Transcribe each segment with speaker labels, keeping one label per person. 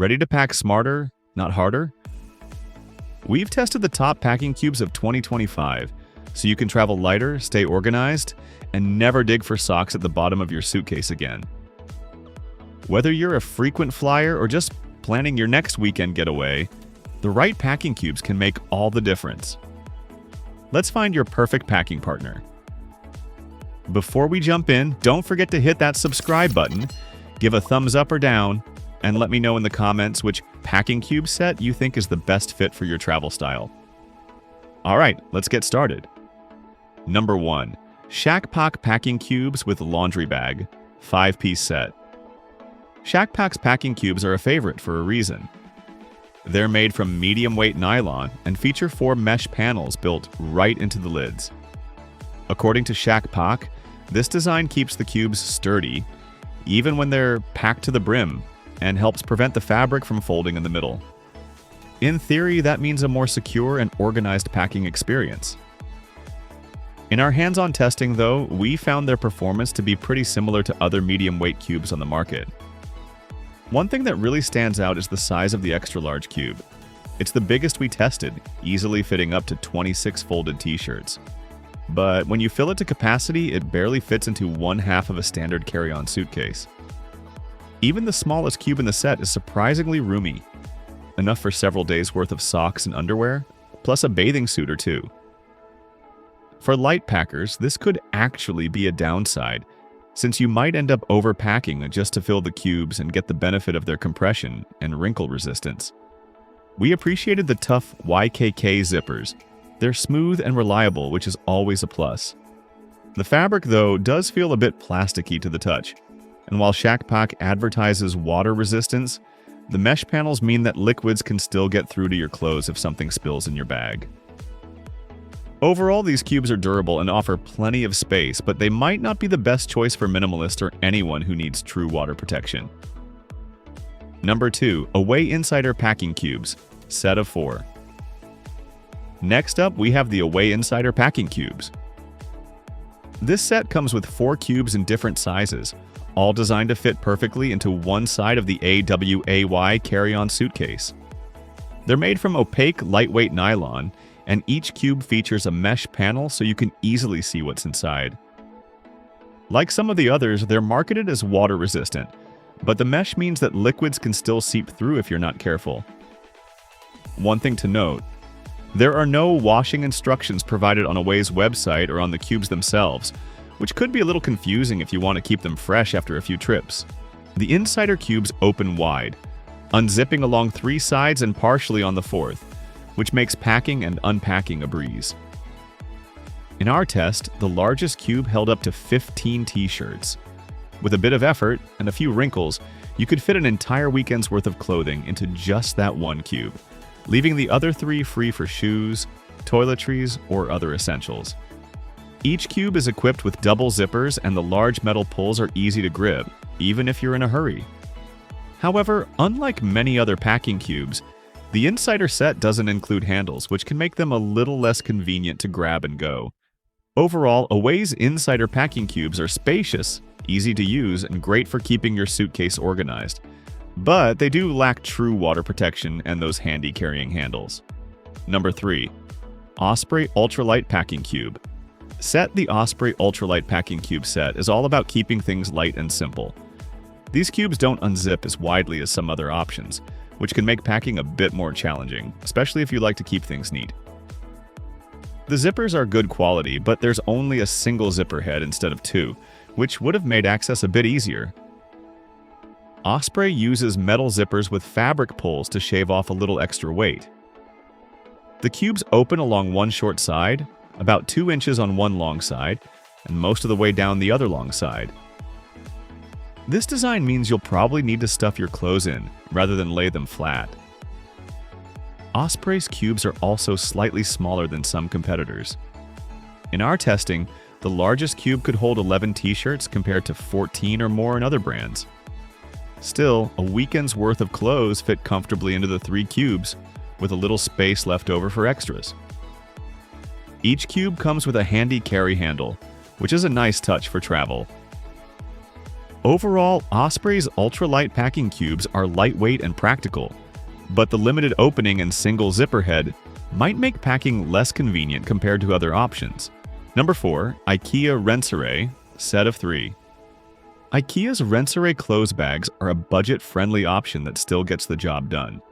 Speaker 1: Ready to pack smarter, not harder? We've tested the top packing cubes of 2025, so you can travel lighter, stay organized, and never dig for socks at the bottom of your suitcase again. Whether you're a frequent flyer or just planning your next weekend getaway, the right packing cubes can make all the difference. Let's find your perfect packing partner. Before we jump in, don't forget to hit that subscribe button, give a thumbs up or down, and let me know in the comments which packing cube set you think is the best fit for your travel style. Alright, let's get started. Number 1. Shacke Pak Packing Cubes with Laundry Bag, 5-piece set. Shacke Pak's packing cubes are a favorite for a reason. They're made from medium-weight nylon and feature 4 mesh panels built right into the lids. According to Shacke Pak, this design keeps the cubes sturdy, even when they're packed to the brim, and helps prevent the fabric from folding in the middle. In theory, that means a more secure and organized packing experience. In our hands-on testing, though, we found their performance to be pretty similar to other medium-weight cubes on the market. One thing that really stands out is the size of the extra-large cube. It's the biggest we tested, easily fitting up to 26 folded t-shirts. But when you fill it to capacity, it barely fits into 1/2 of a standard carry-on suitcase. Even the smallest cube in the set is surprisingly roomy, enough for several days' worth of socks and underwear, plus a bathing suit or two. For light packers, this could actually be a downside, since you might end up overpacking just to fill the cubes and get the benefit of their compression and wrinkle resistance. We appreciated the tough YKK zippers. They're smooth and reliable, which is always a plus. The fabric, though, does feel a bit plasticky to the touch, and while Shacke Pak advertises water resistance, the mesh panels mean that liquids can still get through to your clothes if something spills in your bag. Overall, these cubes are durable and offer plenty of space, but they might not be the best choice for minimalists or anyone who needs true water protection. Number 2. Away Insider Packing Cubes, set of 4. Next up, we have the Away Insider Packing Cubes. This set comes with 4 cubes in different sizes, all designed to fit perfectly into one side of the AWAY carry-on suitcase. They're made from opaque, lightweight nylon, and each cube features a mesh panel so you can easily see what's inside. Like some of the others, they're marketed as water-resistant, but the mesh means that liquids can still seep through if you're not careful. One thing to note, there are no washing instructions provided on Away's website or on the cubes themselves, which could be a little confusing if you want to keep them fresh after a few trips. The Insider cubes open wide, unzipping along 3 sides and partially on the 4th, which makes packing and unpacking a breeze. In our test, the largest cube held up to 15 t-shirts. With a bit of effort and a few wrinkles, you could fit an entire weekend's worth of clothing into just that one cube, leaving the other 3 free for shoes, toiletries, or other essentials. Each cube is equipped with double zippers, and the large metal pulls are easy to grip, even if you're in a hurry. However, unlike many other packing cubes, the Insider set doesn't include handles, which can make them a little less convenient to grab and go. Overall, Away's Insider packing cubes are spacious, easy to use, and great for keeping your suitcase organized. But they do lack true water protection and those handy carrying handles. Number 3. Osprey Ultralight Packing Cube. The Osprey Ultralight Packing Cube set is all about keeping things light and simple. These cubes don't unzip as widely as some other options, which can make packing a bit more challenging, especially if you like to keep things neat. The zippers are good quality, but there's only a single zipper head instead of 2, which would have made access a bit easier. Osprey uses metal zippers with fabric pulls to shave off a little extra weight. The cubes open along one short side, about 2 inches on one long side, and most of the way down the other long side. This design means you'll probably need to stuff your clothes in, rather than lay them flat. Osprey's cubes are also slightly smaller than some competitors. In our testing, the largest cube could hold 11 t-shirts compared to 14 or more in other brands. Still, a weekend's worth of clothes fit comfortably into the 3 cubes, with a little space left over for extras. Each cube comes with a handy carry handle, which is a nice touch for travel. Overall, Osprey's Ultralight Packing Cubes are lightweight and practical, but the limited opening and single zipper head might make packing less convenient compared to other options. Number 4. IKEA Rensare, set of 3. IKEA's Rensare clothes bags are a budget-friendly option that still gets the job done.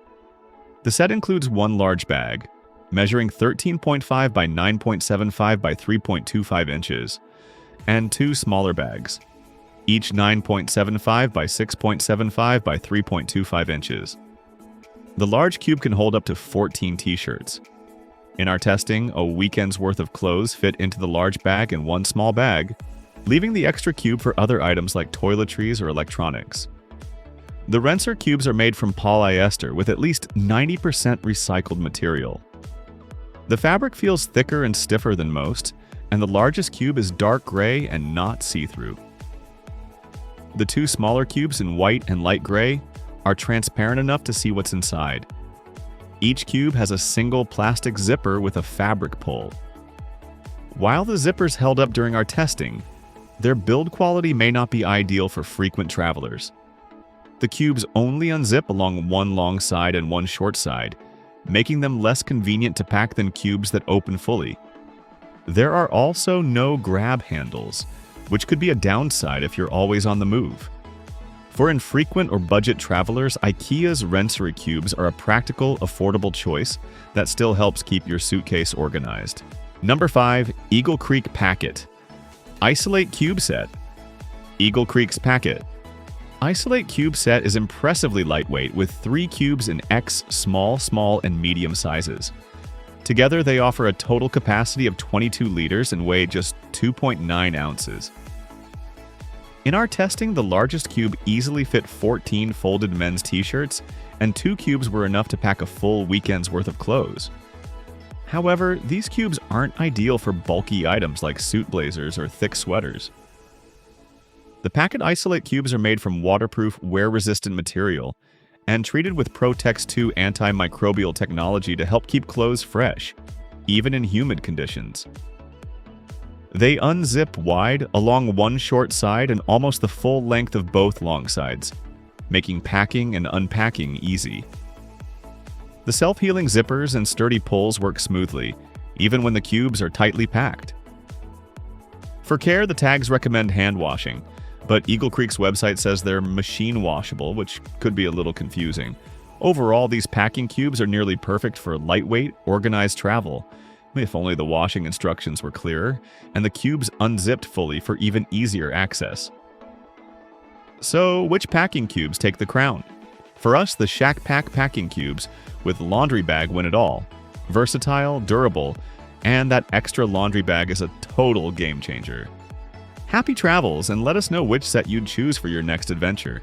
Speaker 1: The set includes one large bag, measuring 13.5 by 9.75 by 3.25 inches, and two smaller bags, each 9.75 by 6.75 by 3.25 inches. The large cube can hold up to 14 t-shirts. In our testing, a weekend's worth of clothes fit into the large bag in one small bag, leaving the extra cube for other items like toiletries or electronics. The Rensare cubes are made from polyester with at least 90% recycled material. The fabric feels thicker and stiffer than most, and the largest cube is dark gray and not see-through. The two smaller cubes in white and light gray are transparent enough to see what's inside. Each cube has a single plastic zipper with a fabric pull. While the zippers held up during our testing, their build quality may not be ideal for frequent travelers. The cubes only unzip along one long side and one short side, making them less convenient to pack than cubes that open fully. There are also no grab handles, which could be a downside if you're always on the move. For infrequent or budget travelers, IKEA's Rensare cubes are a practical, affordable choice that still helps keep your suitcase organized. Number 5. Eagle Creek Packet Isolate Cube Set. Eagle Creek's Packet Isolate Cube Set is impressively lightweight with 3 cubes in X, small, small, and medium sizes. Together, they offer a total capacity of 22 liters and weigh just 2.9 ounces. In our testing, the largest cube easily fit 14 folded men's t-shirts, and 2 cubes were enough to pack a full weekend's worth of clothes. However, these cubes aren't ideal for bulky items like suit blazers or thick sweaters. The Packet Isolate cubes are made from waterproof, wear-resistant material and treated with Protex 2 antimicrobial technology to help keep clothes fresh, even in humid conditions. They unzip wide along one short side and almost the full length of both long sides, making packing and unpacking easy. The self-healing zippers and sturdy pulls work smoothly, even when the cubes are tightly packed. For care, the tags recommend hand washing, but Eagle Creek's website says they're machine washable, which could be a little confusing. Overall, these packing cubes are nearly perfect for lightweight, organized travel, if only the washing instructions were clearer, and the cubes unzipped fully for even easier access. So, which packing cubes take the crown? For us, the Shacke Pak Packing Cubes with laundry bag win it all. Versatile, durable, and that extra laundry bag is a total game changer. Happy travels, and let us know which set you'd choose for your next adventure.